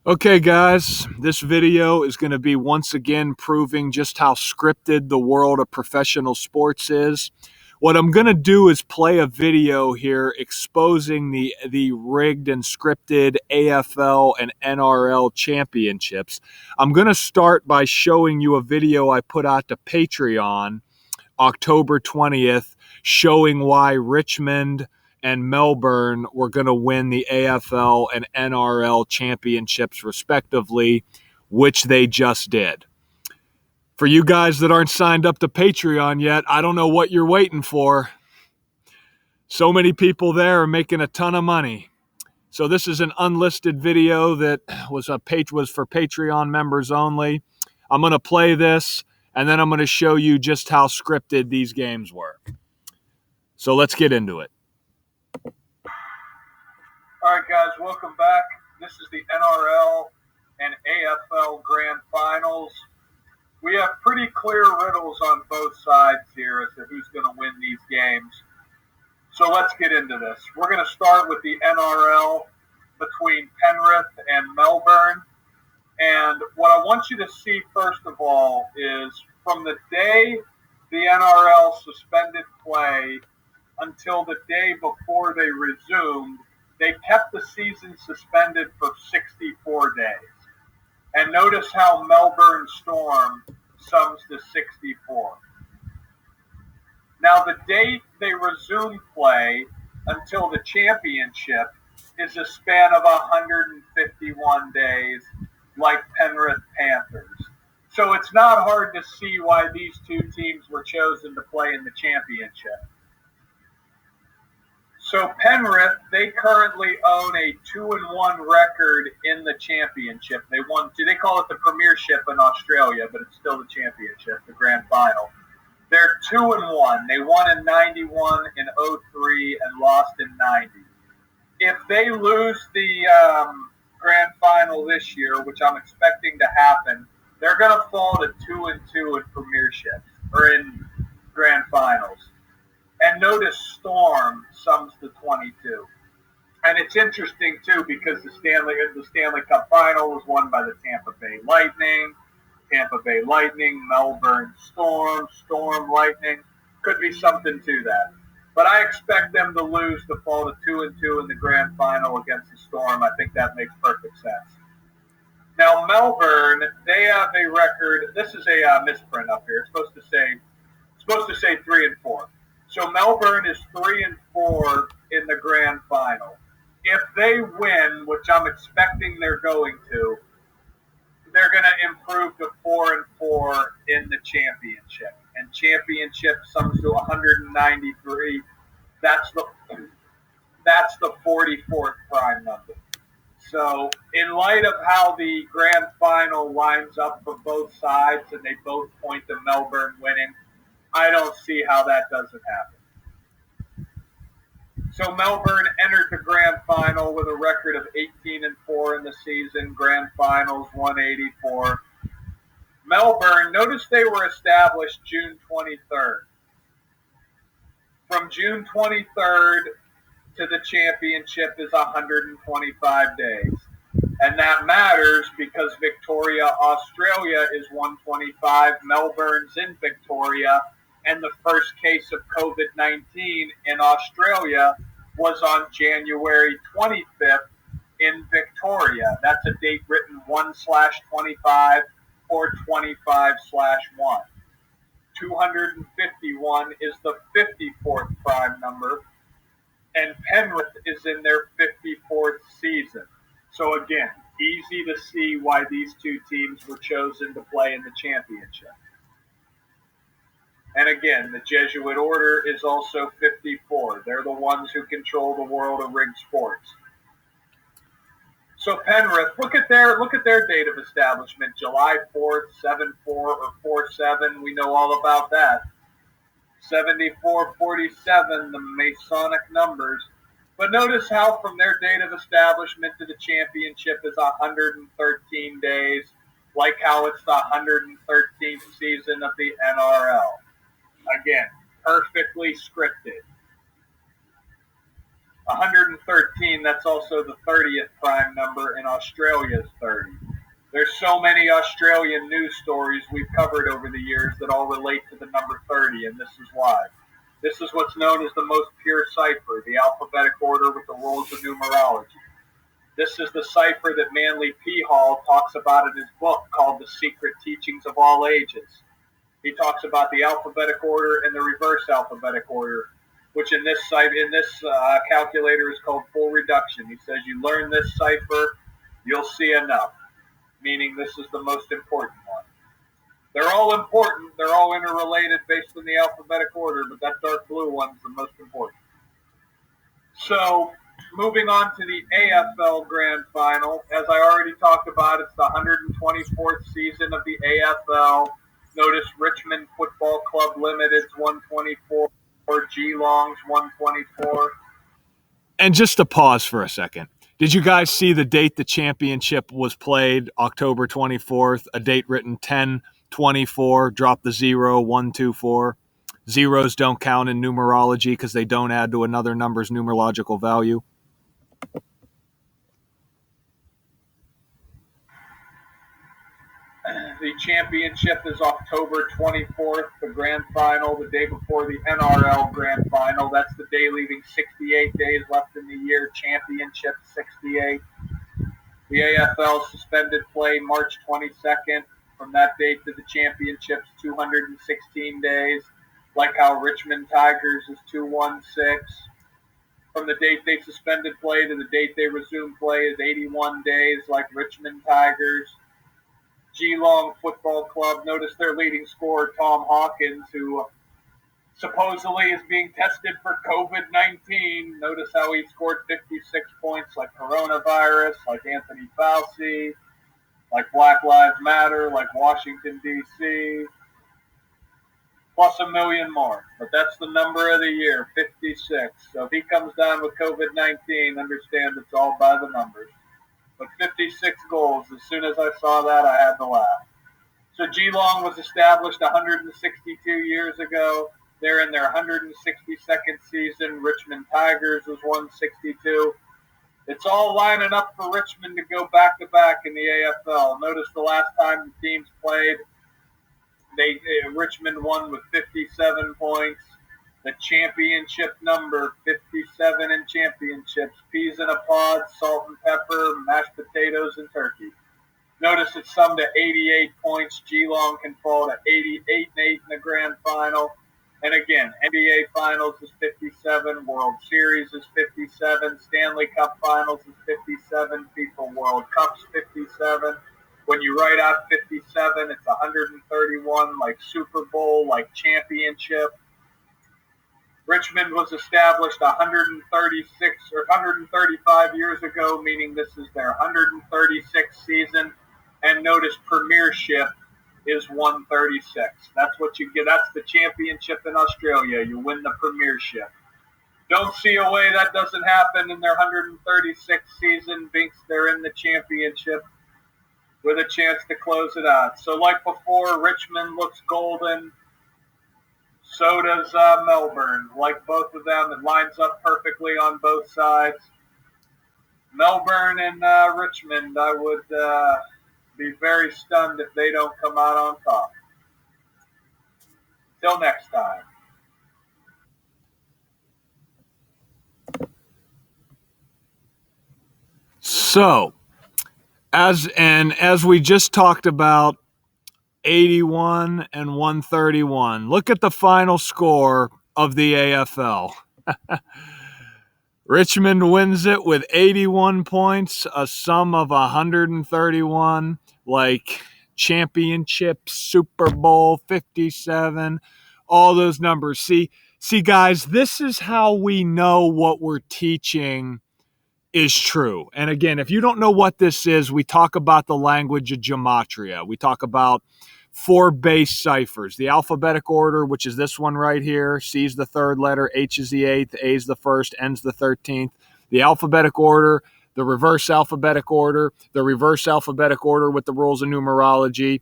Okay, guys, this video is going to be once again proving just how scripted the world of professional sports is. What I'm going to do is play a video here exposing the rigged and scripted AFL and NRL championships. I'm going to start by showing you a video I put out to Patreon October 20th, showing why Richmond and Melbourne were going to win the AFL and NRL championships, respectively, which they just did. For you guys that aren't signed up to Patreon yet, I don't know what you're waiting for. So many people there are making a ton of money. So this is an unlisted video that was for Patreon members only. I'm going to play this, and then I'm going to show you just how scripted these games were. So let's get into it. All right, guys, welcome back. This is the NRL and AFL Grand Finals. We have pretty clear riddles on both sides here as to who's going to win these games. So let's get into this. We're going to start with the NRL between Penrith and Melbourne. And what I want you to see, first of all, is from the day the NRL suspended play until the day before they resumed, they kept the season suspended for 64 days. And notice how Melbourne Storm sums to 64. Now, the date they resumed play until the championship is a span of 151 days, like Penrith Panthers. So it's not hard to see why these two teams were chosen to play in the championship. So Penrith, they currently own a 2-1 record in the championship. They call it the Premiership in Australia, but it's still the championship, the grand final. They're 2-1. They won in 91, in 03, and lost in 90. If they lose the grand final this year, which I'm expecting to happen, they're going to fall to 2-2 in premierships or in grand finals. And notice Storm sums to 22. And it's interesting, too, because the Stanley Cup final was won by the Tampa Bay Lightning, Melbourne Storm, Storm Lightning. Could be something to that. But I expect them to lose to fall to 2-2 in the grand final against the Storm. I think that makes perfect sense. Now, Melbourne, they have a record. This is a misprint up here. It's supposed to say 3-4. So Melbourne is 3-4 in the grand final. If they win, which I'm expecting they're going to, they're going to improve to 4-4 in the championship. And championship sums to 193. That's the 44th prime number. So in light of how the grand final lines up for both sides, and they both point to Melbourne winning, I don't see how that doesn't happen. So Melbourne entered the grand final with a record of 18-4 in the season. Grand finals 184. Melbourne, notice they were established June 23rd. From June 23rd to the championship is 125 days. And that matters because Victoria, Australia is 125. Melbourne's in Victoria. And the first case of COVID-19 in Australia was on January 25th in Victoria. That's a date written 1/25 or 25/1. 251 is the 54th prime number, and Penrith is in their 54th season. So again, easy to see why these two teams were chosen to play in the championship. And again, the Jesuit order is also 54. They're the ones who control the world of rigged sports. So Penrith, look at their date of establishment, July 4th, 7-4 or 4-7. We know all about that. 74-47, the Masonic numbers. But notice how from their date of establishment to the championship is 113 days, like how it's the 113th season of the NRL. Again, perfectly scripted. 113, that's also the 30th prime number, and Australia's 30. There's so many Australian news stories we've covered over the years that all relate to the number 30, and this is why. This is what's known as the most pure cipher, the alphabetic order with the rules of numerology. This is the cipher that Manly P. Hall talks about in his book called The Secret Teachings of All Ages. He talks about the alphabetic order and the reverse alphabetic order, which in this calculator is called full reduction. He says you learn this cipher, you'll see enough, meaning this is the most important one. They're all important. They're all interrelated based on the alphabetic order, but that dark blue one's the most important. So, moving on to the AFL Grand Final. As I already talked about, it's the 124th season of the AFL. Notice Richmond Football Club Limited's 124, Geelong's 124. And just to pause for a second, did you guys see the date the championship was played? October 24th, a date written 10/24, drop the 0, 1, 2, 4. Zeros don't count in numerology because they don't add to another number's numerological value. The championship is October 24th, the grand final, the day before the NRL grand final. That's the day leaving 68 days left in the year. Championship 68. The AFL suspended play March 22nd. From that date to the championships, 216 days. Like how Richmond Tigers is 216. From the date they suspended play to the date they resumed play is 81 days, like Richmond Tigers. Geelong Football Club, notice their leading scorer, Tom Hawkins, who supposedly is being tested for COVID-19. Notice how he scored 56 points, like coronavirus, like Anthony Fauci, like Black Lives Matter, like Washington, D.C., plus a million more. But that's the number of the year, 56. So if he comes down with COVID-19, understand it's all by the numbers. But 56 goals, as soon as I saw that, I had to laugh. So Geelong was established 162 years ago. They're in their 162nd season. Richmond Tigers was 162. It's all lining up for Richmond to go back-to-back in the AFL. Notice the last time the teams played, Richmond won with 57 points. The championship number, 57 in championships. Peas in a pod, salt and pepper, mashed potatoes, and turkey. Notice it's summed to 88 points. Geelong can fall to 88-8 in the grand final. And again, NBA Finals is 57, World Series is 57, Stanley Cup Finals is 57, FIFA World Cup's 57. When you write out 57, it's 131, like Super Bowl, like championship. Richmond was established 136 or 135 years ago, meaning this is their 136th season. And notice premiership is 136. That's what you get. That's the championship in Australia. You win the premiership. Don't see a way that doesn't happen in their 136th season. Binks, they're in the championship with a chance to close it out. So like before, Richmond looks golden. So does Melbourne. Like both of them, it lines up perfectly on both sides. Melbourne and Richmond, I would be very stunned if they don't come out on top. Till next time. So, as we just talked about, 81 and 131. Look at the final score of the AFL. Richmond wins it with 81 points, a sum of 131, like championship, Super Bowl 57, all those numbers. See, guys, this is how we know what we're teaching is true. And again, if you don't know what this is, we talk about the language of gematria. We talk about 4 base ciphers. The alphabetic order, which is this one right here. C is the 3rd letter, H is the 8th, A is the 1st, N is the 13th. The alphabetic order, the reverse alphabetic order with the rules of numerology.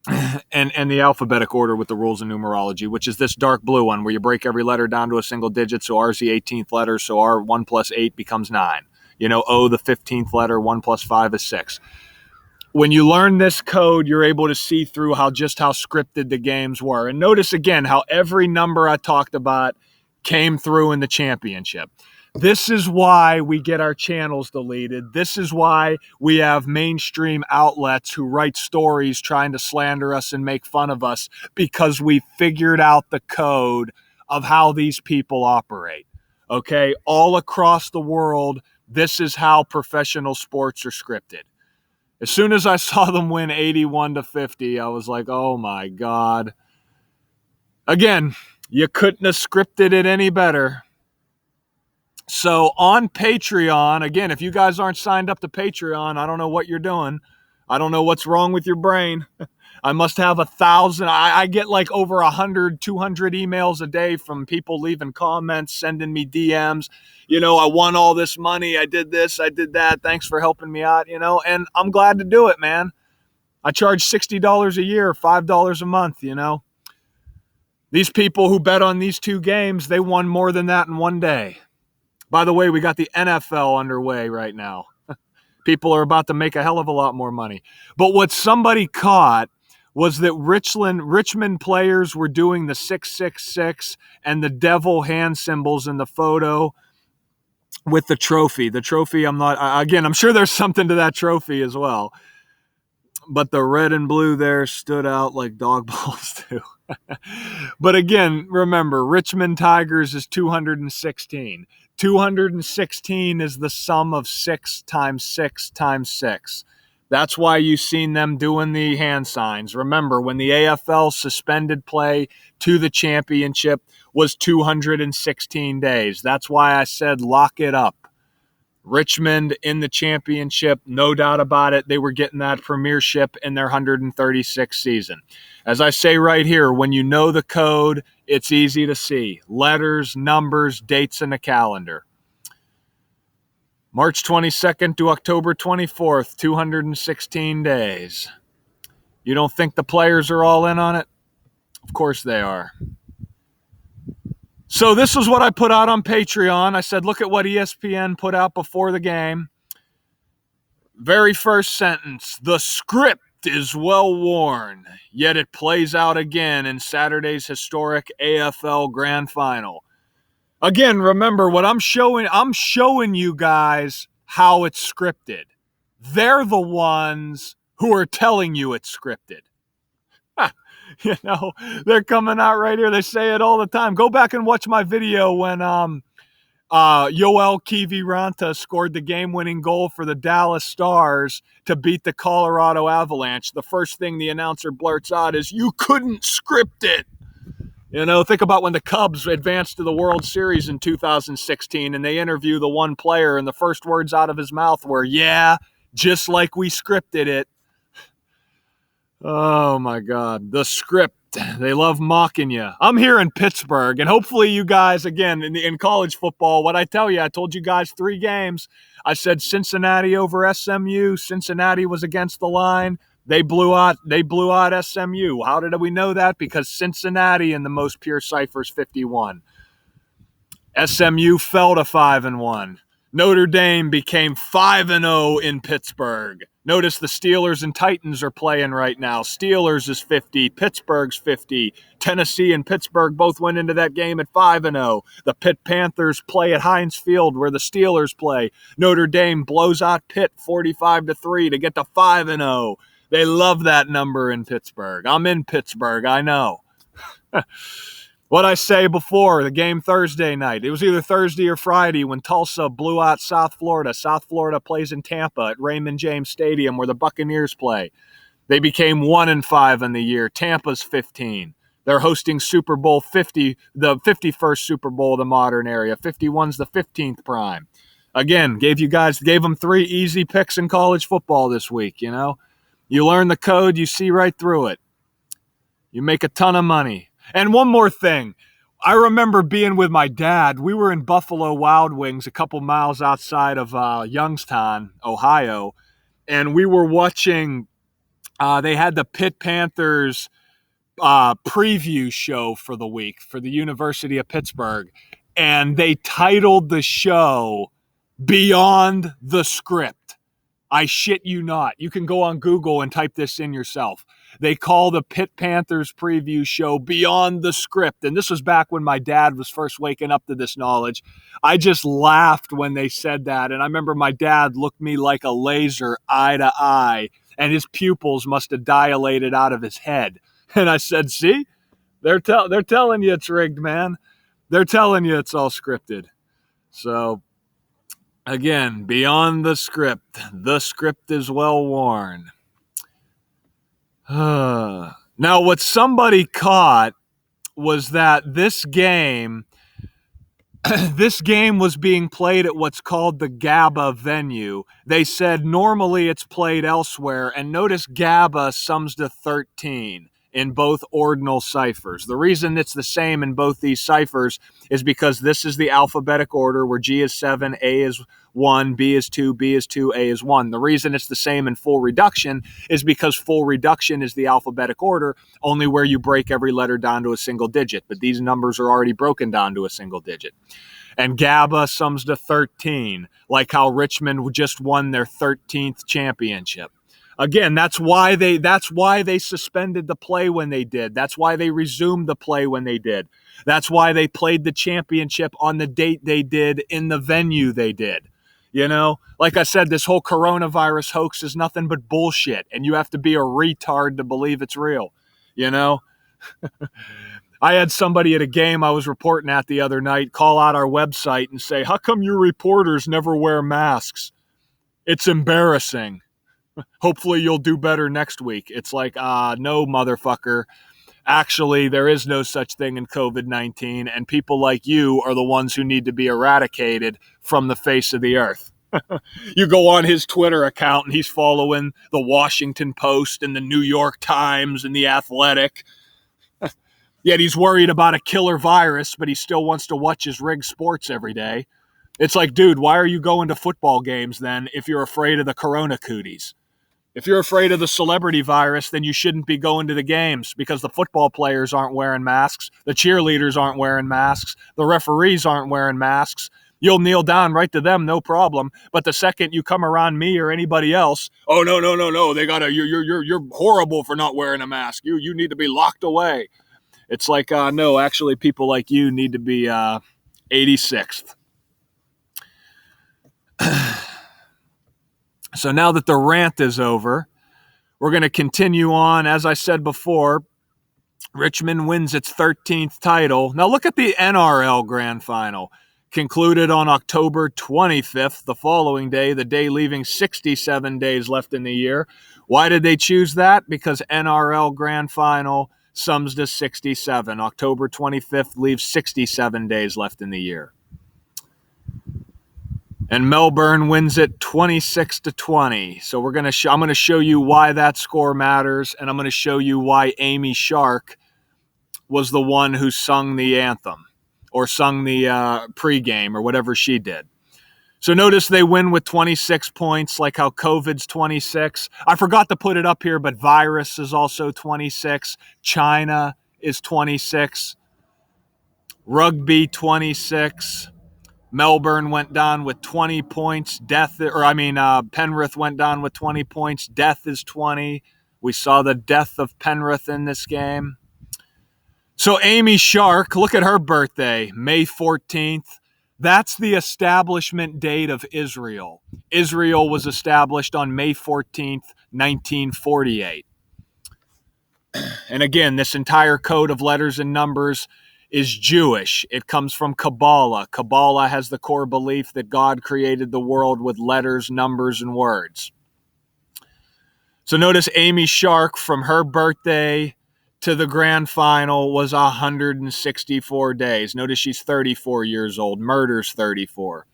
and the alphabetic order with the rules of numerology, which is this dark blue one where you break every letter down to a single digit. So R is the 18th letter, so R 1 plus 8 becomes 9. O, the 15th letter, 1 plus 5 is 6. When you learn this code, you're able to see through how scripted the games were. And notice again how every number I talked about came through in the championship. This is why we get our channels deleted. This is why we have mainstream outlets who write stories trying to slander us and make fun of us, because we figured out the code of how these people operate. Okay? All across the world, this is how professional sports are scripted. As soon as I saw them win 81-50, I was like, oh my God. Again, you couldn't have scripted it any better. So on Patreon, again, if you guys aren't signed up to Patreon, I don't know what you're doing. I don't know what's wrong with your brain. I must have 1,000. I get like over 100, 200 emails a day from people leaving comments, sending me DMs. I won all this money. I did this. I did that. Thanks for helping me out, and I'm glad to do it, man. I charge $60 a year, $5 a month, These people who bet on these two games, they won more than that in one day. By the way, we got the NFL underway right now. People are about to make a hell of a lot more money. But what somebody caught was that Richmond players were doing the 666 and the devil hand symbols in the photo with the trophy. The trophy, I'm sure there's something to that trophy as well. But the red and blue there stood out like dog balls too. But again, remember, Richmond Tigers is 216. 216 is the sum of 6 times 6 times 6. That's why you've seen them doing the hand signs. Remember, when the AFL suspended play to the championship was 216 days. That's why I said lock it up. Richmond in the championship, no doubt about it. They were getting that premiership in their 136th season. As I say right here, when you know the code, it's easy to see. Letters, numbers, dates in the calendar. March 22nd to October 24th, 216 days. You don't think the players are all in on it? Of course they are. So this was what I put out on Patreon. I said, look at what ESPN put out before the game. Very first sentence, the script is well worn, yet it plays out again in Saturday's historic AFL Grand Final. Again, remember what I'm showing you guys how it's scripted. They're the ones who are telling you it's scripted. They're coming out right here. They say it all the time. Go back and watch my video when Yoel Kiviranta scored the game-winning goal for the Dallas Stars to beat the Colorado Avalanche. The first thing the announcer blurts out is, "You couldn't script it." Think about when the Cubs advanced to the World Series in 2016 and they interview the one player and the first words out of his mouth were, "Yeah, just like we scripted it." Oh, my God. The script. They love mocking you. I'm here in Pittsburgh, and hopefully you guys, again, in college football, what I tell you, I told you guys 3 games. I said Cincinnati over SMU. Cincinnati was against the line. They blew out SMU. How did we know that? Because Cincinnati in the most pure ciphers 51. SMU fell to 5-1. Notre Dame became 5-0 in Pittsburgh. Notice the Steelers and Titans are playing right now. Steelers is 50, Pittsburgh's 50. Tennessee and Pittsburgh both went into that game at 5-0. The Pitt Panthers play at Heinz Field where the Steelers play. Notre Dame blows out Pitt 45-3 to get to 5-0. They love that number in Pittsburgh. I'm in Pittsburgh, I know. What I say before, the game Thursday night. It was either Thursday or Friday when Tulsa blew out South Florida. South Florida plays in Tampa at Raymond James Stadium where the Buccaneers play. They became 1-5 in the year. Tampa's 15. They're hosting Super Bowl 50, the 51st Super Bowl of the modern era. 51's the 15th prime. Again, gave them 3 easy picks in college football this week, You learn the code, you see right through it. You make a ton of money. And one more thing. I remember being with my dad. We were in Buffalo Wild Wings a couple miles outside of Youngstown, Ohio, and we were watching They had the Pitt Panthers preview show for the week for the University of Pittsburgh, and they titled the show Beyond the Script. I shit you not. You can go on Google and type this in yourself. They call the Pitt Panthers preview show Beyond the Script. And this was back when my dad was first waking up to this knowledge. I just laughed when they said that. And I remember my dad looked me like a laser, eye to eye, and his pupils must have dilated out of his head. And I said, see, they're telling you it's rigged, man. They're telling you it's all scripted. So, again, beyond the script is well worn. Now, what somebody caught was that this game was being played at what's called the GABA venue. They said normally it's played elsewhere, and notice GABA sums to 13 in both ordinal ciphers. The reason it's the same in both these ciphers is because this is the alphabetic order where G is 7, A is 1, B is 2, B is 2, A is 1. The reason it's the same in full reduction is because full reduction is the alphabetic order, only where you break every letter down to a single digit. But these numbers are already broken down to a single digit. And GABA sums to 13, like how Richmond just won their 13th championship. Again, that's why they suspended the play when they did. That's why they resumed the play when they did. That's why they played the championship on the date they did in the venue they did. You know, like I said, this whole coronavirus hoax is nothing but bullshit, and you have to be a retard to believe it's real. You know, I had somebody at a game I was reporting at the other night call out our website and say, "How come your reporters never wear masks? It's embarrassing. Hopefully you'll do better next week." It's like, no, motherfucker. Actually, there is no such thing in COVID-19, and people like you are the ones who need to be eradicated from the face of the earth. You go on his Twitter account, and he's following the Washington Post and the New York Times and the Athletic. Yet he's worried about a killer virus, but he still wants to watch his rigged sports every day. It's like, dude, why are you going to football games then if you're afraid of the corona cooties? If you're afraid of the celebrity virus, then you shouldn't be going to the games because the football players aren't wearing masks, the cheerleaders aren't wearing masks, the referees aren't wearing masks. You'll kneel down right to them, no problem. But the second you come around me or anybody else, oh no, they gotta you're horrible for not wearing a mask. You need to be locked away. It's like no, actually, people like you need to be 86th. So now that the rant is over, we're going to continue on. As I said before, Richmond wins its 13th title. Now look at the NRL Grand Final. Concluded on October 25th, the following day, the day leaving 67 days left in the year. Why did they choose that? Because NRL Grand Final sums to 67. October 25th leaves 67 days left in the year. And Melbourne wins it 26-20. So I'm going to show you why that score matters, and I'm going to show you why Amy Shark was the one who sung the anthem or sung the pregame or whatever she did. So notice they win with 26 points, like how COVID's 26. I forgot to put it up here, but virus is also 26. China is 26. Rugby 26. Melbourne went down with 20 points. Penrith went down with 20 points. Death is 20. We saw the death of Penrith in this game. So Amy Shark, look at her birthday, May 14th. That's the establishment date of Israel. Israel was established on May 14th, 1948. And again, this entire code of letters and numbers is Jewish. It comes from Kabbalah. Kabbalah has the core belief that God created the world with letters, numbers, and words. So notice Amy Shark, from her birthday to the grand final, was 164 days. Notice she's 34 years old. Murder's 34.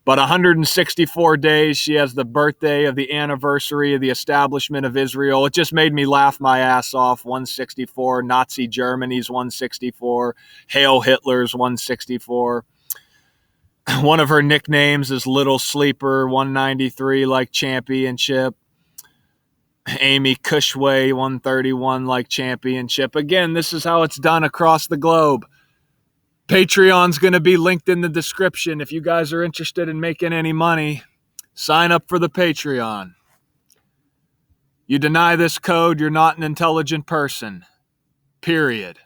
But 164 days, she has the birthday of the anniversary of the establishment of Israel. It just made me laugh my ass off. 164, Nazi Germany's 164, Hail Hitler's 164. One of her nicknames is Little Sleeper, 193, like championship. Amy Cushway 131 like championship. Again, this is how it's done across the globe. Patreon's going to be linked in the description. If you guys are interested in making any money, sign up for the Patreon. You deny this code, you're not an intelligent person. Period.